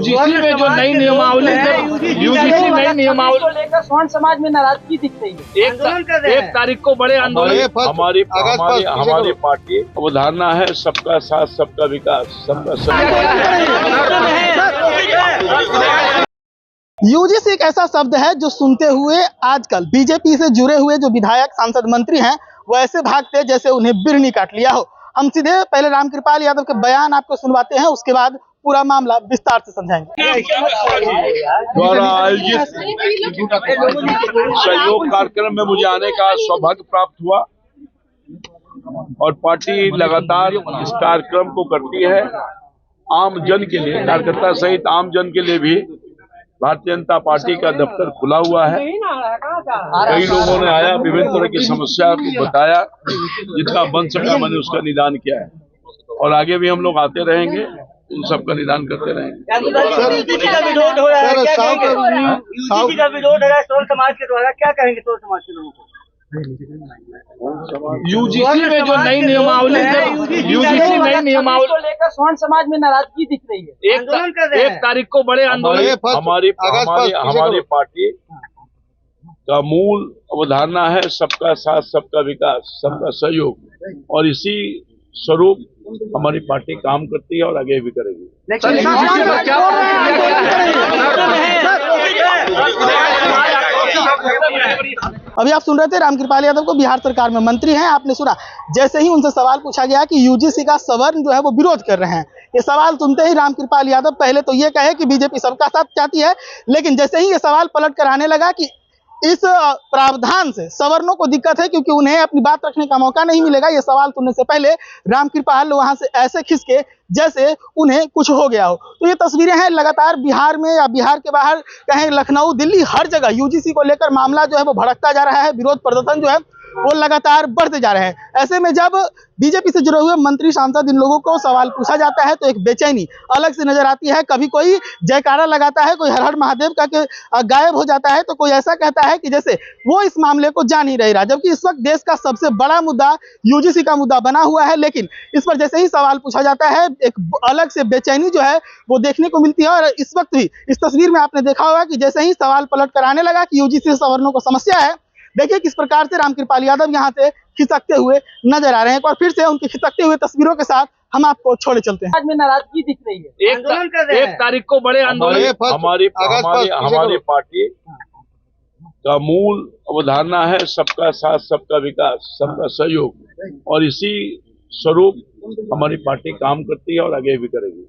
UGC में जो नई नियमावली यूजीसी नई नियमावली को लेकर स्वर्ण समाज में नाराजगी दिख रही है। एक तारीख को बड़े आंदोलन हमारी पार्टी अवधारणा है सबका साथ सबका विकास सबका यूजीसी एक ऐसा शब्द है जो सुनते हुए आजकल बीजेपी से जुड़े हुए जो विधायक सांसद मंत्री हैं वो ऐसे भागते जैसे उन्हें बिरनी काट लिया हो। हम सीधे पहले रामकृपाल यादव के बयान आपको सुनवाते हैं, उसके बाद पूरा मामला विस्तार से समझाएंगे। द्वारा आयोजित सहयोग कार्यक्रम में मुझे आने का सौभाग्य प्राप्त हुआ और पार्टी लगातार इस कार्यक्रम को करती है आम जन के लिए, कार्यकर्ता सहित आम जन के लिए भी भारतीय जनता पार्टी का दफ्तर खुला हुआ है। कई लोगों ने आया, विभिन्न तरह की समस्या को बताया, जितना बन सका मैंने उसका निदान किया है और आगे भी हम लोग आते रहेंगे, इन सबका निदान करते रहेंगे। यूजीसी का विरोध हो रहा है, क्या कहेंगे? यूजीसी का विरोध हो रहा है स्वर्ण समाज के द्वारा, क्या कहेंगे स्वर्ण समाज के लोगों को? यूजीसी में जो नई नियमावली यूजीसी नई नियमावली को लेकर स्वर्ण समाज में नाराजगी दिख रही है। एक तारीख को बड़े आंदोलन हमारी पार्टी का मूल अवधारणा है सबका साथ सबका विकास सबका सहयोग और इसी स्वरूप हमारी पार्टी काम करती है और आगे भी करेगी। अभी आप सुन रहे थे रामकृपाल यादव को, बिहार सरकार में मंत्री हैं। आपने सुना जैसे ही उनसे सवाल पूछा गया कि यूजीसी का सवर्ण जो है वो विरोध कर रहे हैं, ये सवाल सुनते ही रामकृपाल यादव पहले तो ये कहे कि बीजेपी सबका साथ चाहती है, लेकिन जैसे ही ये सवाल पलट कर आने लगा कि इस प्रावधान से सवर्णों को दिक्कत है क्योंकि उन्हें अपनी बात रखने का मौका नहीं मिलेगा, ये सवाल सुनने से पहले रामकृपाल वहां से ऐसे खिसके जैसे उन्हें कुछ हो गया हो। तो ये तस्वीरें हैं लगातार बिहार में या बिहार के बाहर, कहें लखनऊ, दिल्ली, हर जगह यूजीसी को लेकर मामला जो है वो भड़कता जा रहा है, विरोध प्रदर्शन जो है वो लगातार बढ़ते जा रहे हैं। ऐसे में जब बीजेपी से जुड़े हुए मंत्री सांसद इन लोगों को सवाल पूछा जाता है तो एक बेचैनी अलग से नजर आती है। कभी कोई जयकारा लगाता है, कोई हर हर महादेव का के गायब हो जाता है, तो कोई ऐसा कहता है कि जैसे वो इस मामले को जान ही नहीं रहा, जबकि इस वक्त देश का सबसे बड़ा मुद्दा यूजीसी का मुद्दा बना हुआ है। लेकिन इस पर जैसे ही सवाल पूछा जाता है एक अलग से बेचैनी जो है वो देखने को मिलती है। और इस वक्त भी इस तस्वीर में आपने देखा होगा कि जैसे ही सवाल पलट कर आने लगा कि यूजीसी सवर्णों को समस्या है, देखिए किस प्रकार से रामकृपाल यादव यहाँ से खिसकते हुए नजर आ रहे हैं। और फिर से उनकी खिसकते हुए तस्वीरों के साथ हम आपको छोड़े चलते हैं। आज में नाराजगी दिख रही है। एक तारीख को बड़े आंदोलन हमारी पार्टी का मूल अवधारणा है सबका साथ सबका विकास सबका सहयोग और इसी स्वरूप हमारी पार्टी काम करती है और आगे भी करेगी।